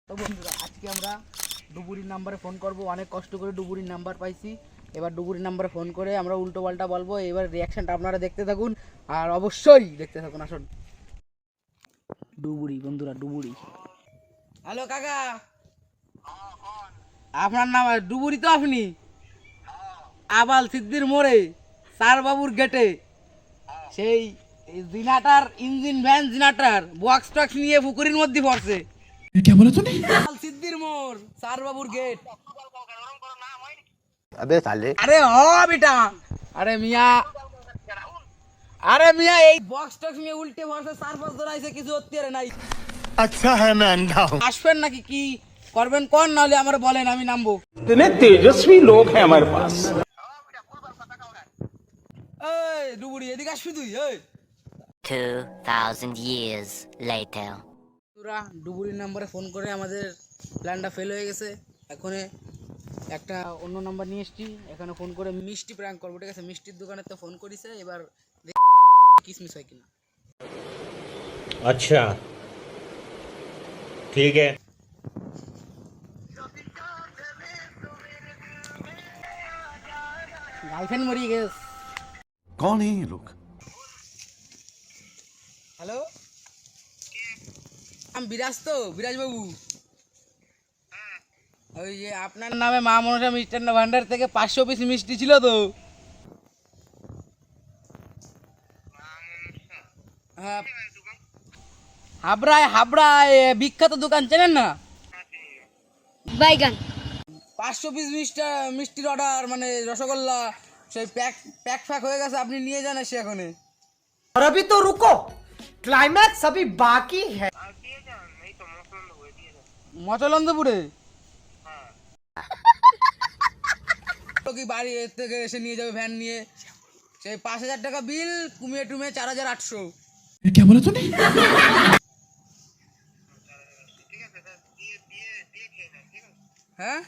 তো বন্ধুরা আজকে আমরা ডুবুরির নাম্বারে ফোন করব। অনেক কষ্ট করে ডুবুরির নাম্বার পাইছি। এবার ডুবুরির নাম্বারে ফোন করে আমরা উল্টো পাল্টা বলবো। এবার রিয়াকশনটা আপনারা দেখতে থাকুন আর অবশ্যই দেখতে থাকুন। আসুন। ডুবুরি বন্ধুরা, ডুবুরি। হ্যালো কাকা, আপনার নাম ডুবুরি তো? আপনি আবাল সিদ্দির মোড়ে স্যার বাবুর গেটে সেই জিনাটার ইঞ্জিন ভ্যান জিনাটার বক্স টক্স নিয়ে পুকুরের মধ্যে পড়ছে। क्या बोला तूने? সিদ্দির মোড় স্যার বাবুর গেট। अबे साले আরে হ বেটা, আরে মিয়া, আরে মিয়া এই বক্স টক্স নিয়ে উল্টে পড়ছে, সার্ফাস ধরাইছে, কিছু হতে পারে নাই। अच्छा है मैं अंधा हूँ। আসবেন নাকি কি করবেন কোন, নাহলে আমার বলেন আমি নামবো। इतने तेजस्वी लोग हैं हमारे पास। এই ডুবুরি এদিকে আসবি তুই। এই 2,000 years later. তোরা ডুবুরির নাম্বারে ফোন করে আমাদের প্ল্যানটা ফেল হয়ে গেছে। এখন একটা অন্য নাম্বার নিয়ে এসছি, এখানে ফোন করে মিষ্টি প্র্যাঙ্ক করবো। ঠিক আছে, মিষ্টির দোকানে তো ফোন করেছে, এবার কিসমিস হয় কিনা। अच्छा ठीक है। গার্লফ্রেন্ড মরিয়ে গেছে। कौन है ये लोग? হ্যালো, আমি বিরাজ, তো বিরাজ বাবু। ওই যে আপনার নামে মা মনসা মিষ্টান্ন ভান্ডার থেকে 500 পিস মিষ্টি ছিল তো। হ্যাঁ, হাবড়ায় বিখ্যাত দোকান চেনেন না? বাইগান 500 পিস মিষ্টির অর্ডার, মানে রসগোল্লা, সেই প্যাক হয়ে গেছে, আপনি নিয়ে যান এসে এখনে। और अभी तो रुको, क्लाइमैक्स अभी बाकी है। মচলন্দপুরে কি বাড়ি থেকে এসে নিয়ে যাবে ভ্যান নিয়ে, সেই 5,000 টাকা বিল, কমিয়ে টুমিয়ে 4,800। क्या बोला तूने? হ্যাঁ